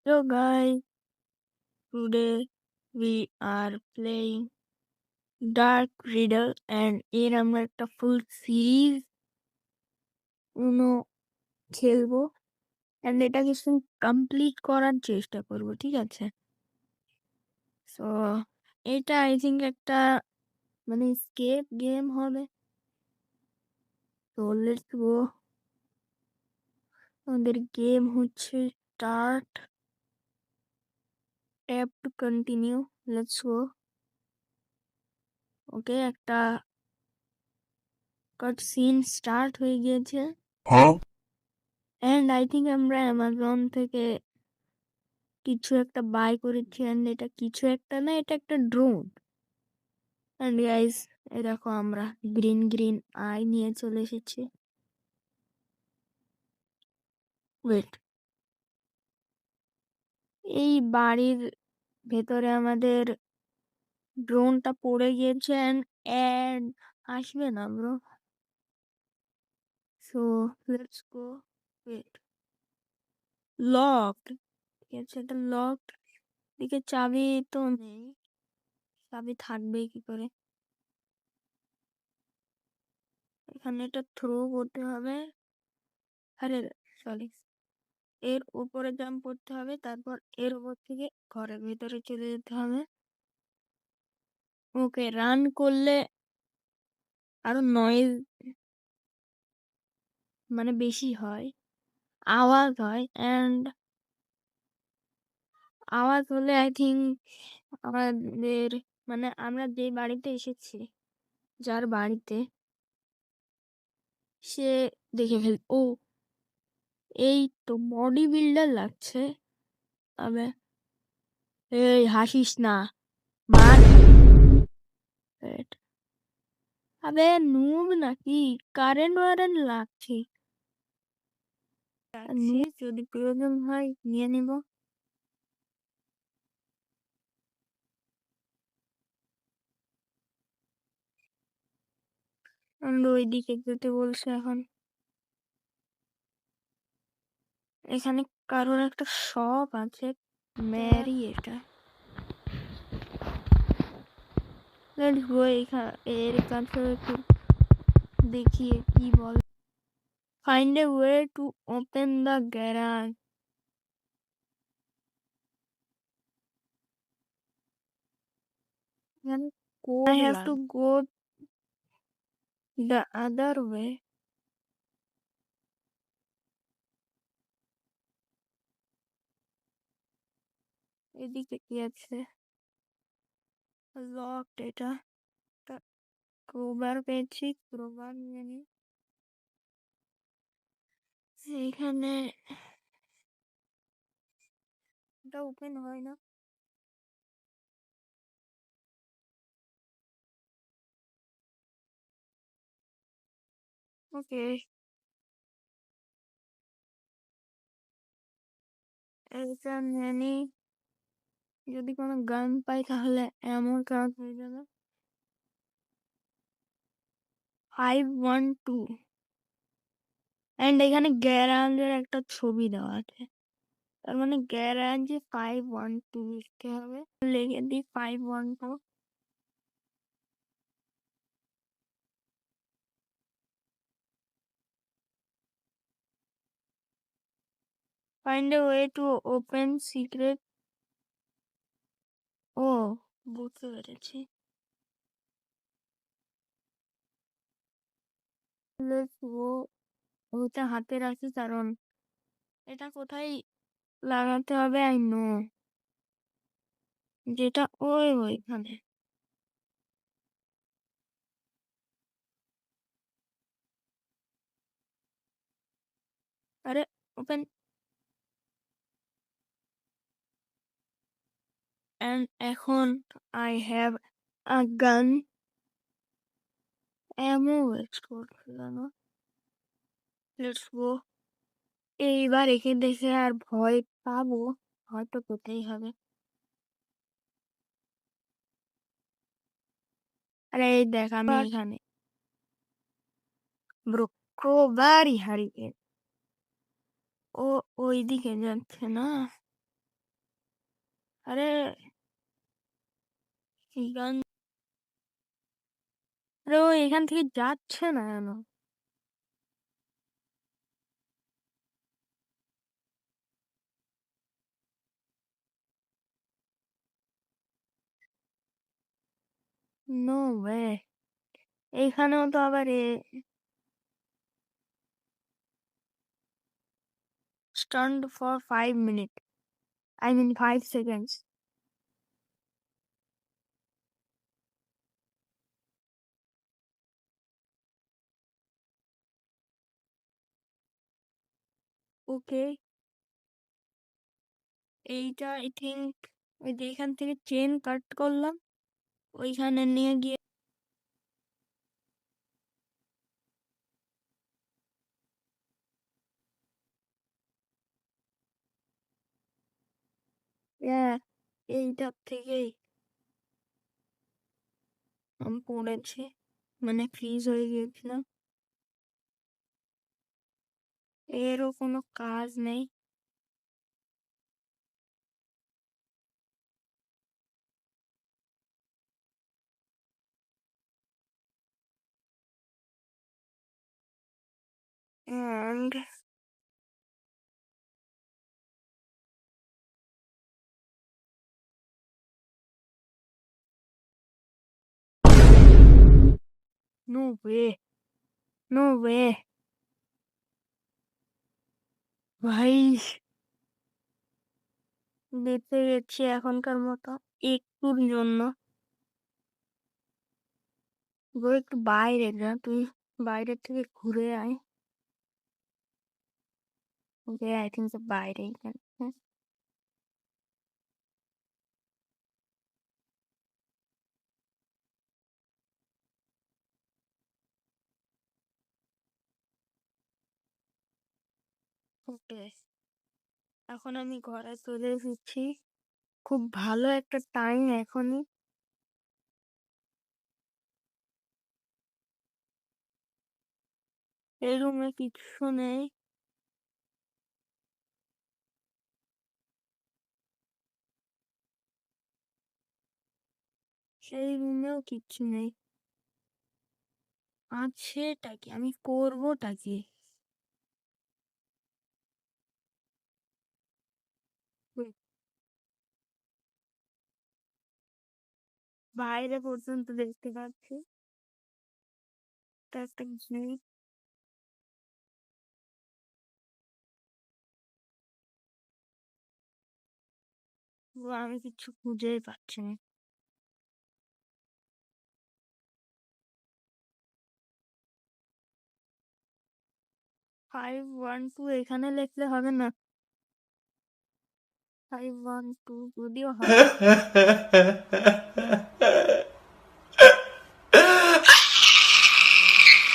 Hello guys, today we are playing Dark Riddle and এর আমরা একটা ফুল সিরিজ উনো খেলবো and এটাকে কমপ্লিট করার চেষ্টা করব, ঠিক আছে? সো এটা আই থিঙ্ক একটা মানে স্কেপ গেম হবে। তো লেটস গো, আমাদের গেম হচ্ছে start, tap to continue, let's go. Okay, একটা কাট সিন স্টার্ট হয়ে গিয়েছে এন্ড আই থিঙ্ক আমরা অ্যামাজন থেকে কিছু একটা বাই করেছি এন্ড এটা কিছু একটা না, এটা একটা ড্রোন। এন্ড গাইস, এই দেখো আমরা গ্রিন গ্রিন আই নিয়ে চলে এসেছি। ওয়েট, এই বাড়ির ভেতরে আমাদের ড্রোনটা পড়ে গিয়েছে এন্ড আসবে না bro. So let's go. Wait, locked, ঠিক আছে, এটা লকড। দিকে চাবি তো নেই, চাবি থাকবে কি করে? এখানে এটা থ্রো করতে হবে। আরে সরি, এর উপরে জাম্প করতে হবে, তারপর এর উপর থেকে ঘরের ভিতরে চলে যেতে হবে। ওকে, রান করলে আরো নয়েজ মানে বেশি হয়, আওয়াজ হয় এন্ড আওয়াজ হলে আই থিঙ্ক আমাদের মানে আমরা যে বাড়িতে এসেছি, যার বাড়িতে, সে দেখে ফেল। ও, এই তো বডি বিল্ডার লাগছে। তবে এই হাসিস না, মার। Wait, আবে নুব নাকি, কারেন্ট ওয়ারেন্ট লাগছে, যদি প্রয়োজন হয় নিয়ে নিব। আমরা ওইদিকে যেতে বলছে এখন। এখানে কারোর একটা শপ আছে, ম্যারি এটা। লেটস গো, এর কাছে একটু দেখিয়ে কি বল। Find a way to open the garage. I have to go the other way. এদিকে কি আছে? লকড এটা। ক্রোবার পেয়েছি, ক্রোবার নিয়ে নি। এখানে এটা ওপেন হয় না। ওকে, এটা নিয়ে নি। যদি কোনো গান পাই তাহলে এমন কাজ হয়ে যাবে। 512 এন্ড এখানে গ্যারাজের একটা ছবি দেওয়া আছে, তার মানে গ্যারাজে 512 লিখতে হবে। লিখে দিই 512। Find a way to open secret. ও, বুঝতে পেরেছি। ওটা হাতে রাখি কারণ এটা কোথায় লাগাতে হবে আই নো, যেটা ওইখানে। আরে ওপেন, এন্ড এখন আই হ্যাভ আ গান। এমও ওয়েস্ট করছিল না। Let's go. এইবার একে দেখে আর ভয় পাবো হয়তো পেতেই হবে। আরে এই দেখ আমি এখানে, ব্রো, ক্রোবারই হারিয়ে। ও ওইদিকে যাচ্ছে না। আরে এখান আরে ও এখান থেকে যাচ্ছে না কেন? No way. এইখানেও তো আবার stand for 5 minute, I mean 5 seconds. Okay, এইটা আই থিঙ্ক ওই যে এখান থেকে চেন কাট করলাম, ওইখানে নিয়ে গিয়ে এইটার থেকেই আমি পড়েছি, মানে ফ্রিজ হয়ে গিয়েছিলাম। এরও কোনো কাজ নেই। And no way, no way ভাই, বেঁচে গেছি এখনকার মতো একটুর জন্য। গো একটু বাইরে যা তুই, বাইরের থেকে ঘুরে আয়। ওকে আই থিঙ্ক বাইরেই হ্যাঁ। ওকে, এখন আমি ঘরে চলে এসেছি। খুব ভালো একটা টাইম এখনই। এই রুমে কিচ্ছু নেই। সেই রুমেও কিচ্ছু নেই। আছেটা কি, আমি করবোটা কি? Wait, বাইরে পর্যন্ত দেখতে পাচ্ছি এটা একটা জিনিস। আমি কিচ্ছু খুঁজেই পাচ্ছি না। 512 এখানে লিখলে হবে না। 512 যদিও হবে,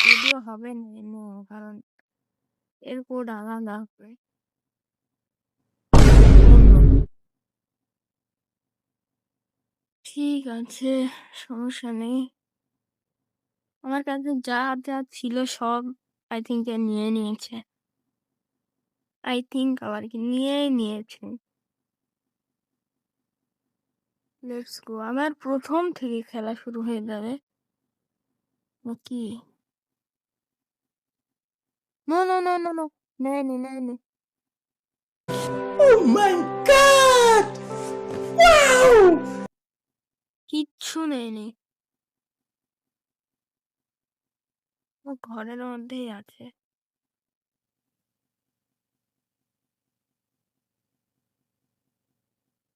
যদিও হবে না কারণ এর কোড আলাদা হবে। অন্য, ঠিক আছে, সমস্যা নেই। আমার কাছে যা যা ছিল সব আই থিঙ্ক নিয়ে নিয়েছে। আই থিঙ্ক আবার কি নিয়েই নিয়েছে। লেটস গো, আমার প্রথম থেকে খেলা শুরু হয়ে যাবে নাকি? No no no no no, নেয়নি নেয়নি। Oh my god! Wow! কিচ্ছু নেয়নি, ও ঘরের মধ্যেই আছে।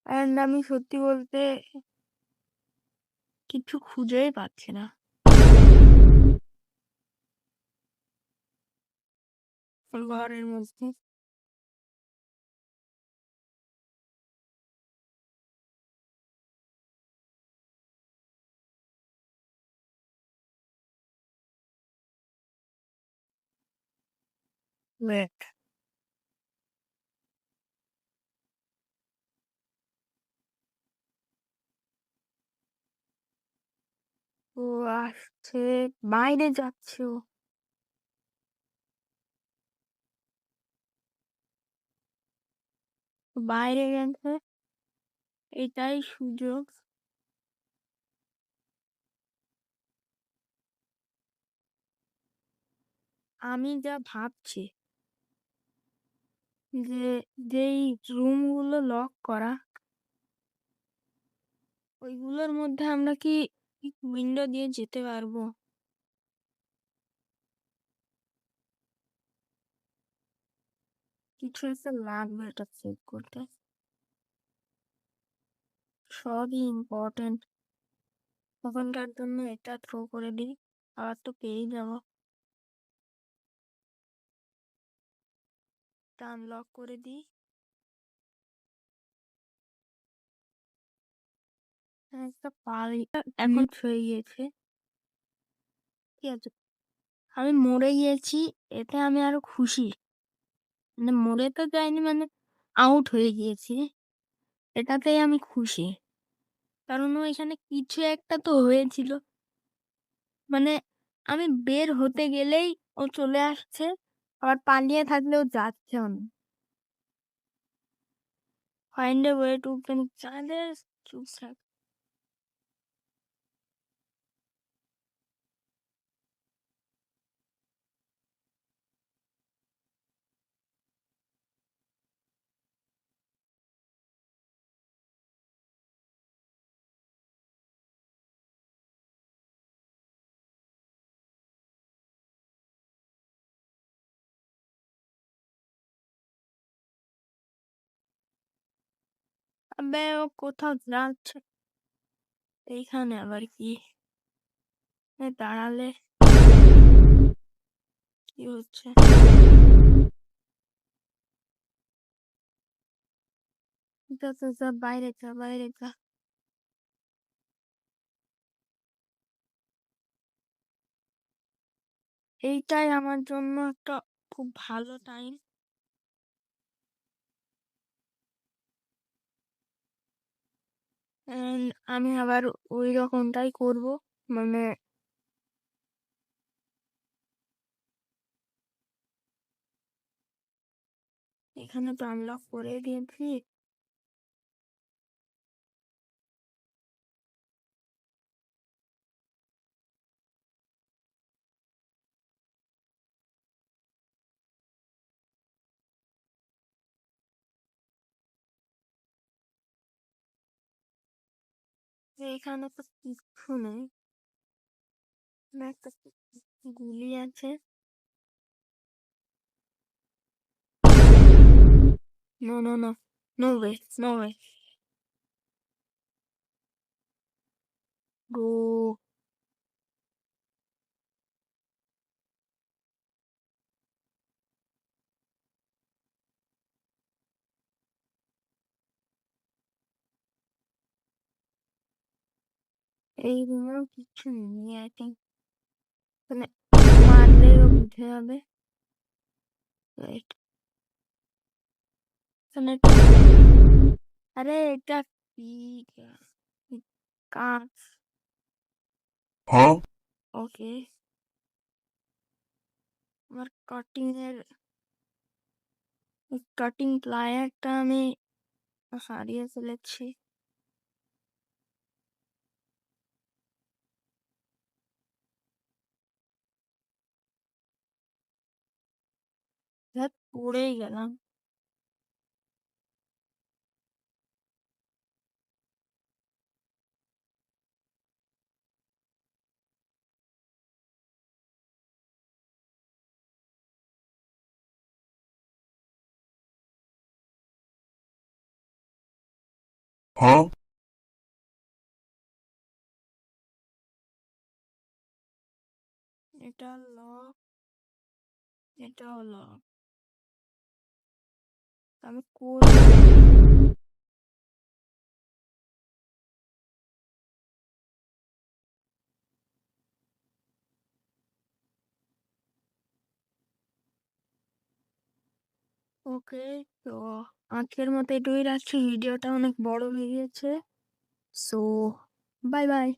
অ্যান্ড আমি সত্যি বলতে কিছু খুঁজেই পাচ্ছি না ঘরের মধ্যে। ওয়েট, ও আসছে, বাইরে যাচ্ছে ও, বাইরে গেছে। এটাই সুযোগ। আমি যা ভাবছি যে যেই রুমগুলো লক করা ওইগুলোর মধ্যে আমরা কি উইন্ডো দিয়ে যেতে পারবো? কিছু একটা লাগবে এটা চেক করতে। সবই ইম্পর্টেন্ট। তখনকার জন্য এটা থ্রো করে দিই, আবার তো পেয়েই যাবো। এটা আনলক করে দিই। একটা পারি এখন হয়ে গিয়েছে। ঠিক আছে, আমি মরে গিয়েছি, এতে আমি আরো খুশি। মানে মরে তো যাইনি, মানে আউট হয়ে গিয়েছি, এটাতেই আমি খুশি। কারণ ও এখানে কিছু একটা তো হয়েছিল, মানে আমি বের হতে গেলেই ও চলে আসছে, আবার পালিয়ে থাকলেও যাচ্ছেও না। ফাইন্ড এ ওয়ে টু চাইলে চুপ থাক। আবে ও কোথাও যাচ্ছে, এইখানে আবার কি? দাঁড়ালে কি হচ্ছে? যা যা যা, বাইরে যা, বাইরে যা। এইটাই আমার জন্য একটা খুব ভালো টাইম। আমি আবার ওই রকমটাই করব, মানে এখানে তো আনলক করে দিয়েছি। এখানে তো কিচ্ছু নেই, না একটা গুলি আছে। No no no, no way, no way. Go. এই রুমেও কিচ্ছু নেই, আই থিঙ্ক। মানে মারলেই ও বুঝে যাবে। Wait, এখানে আরে এটা কি? কাঁচ। ওকে, আমার কাটিং প্লায়ারটা আমি হারিয়ে ফেলেছি। ধ্যাৎ, পড়েই গেলাম। এটা লক, এটাও লক। আমি করবো। ওকে, তো আজকের মতো এটুকুই রাখছি, ভিডিওটা অনেক বড় হয়ে গেছে। So bye bye.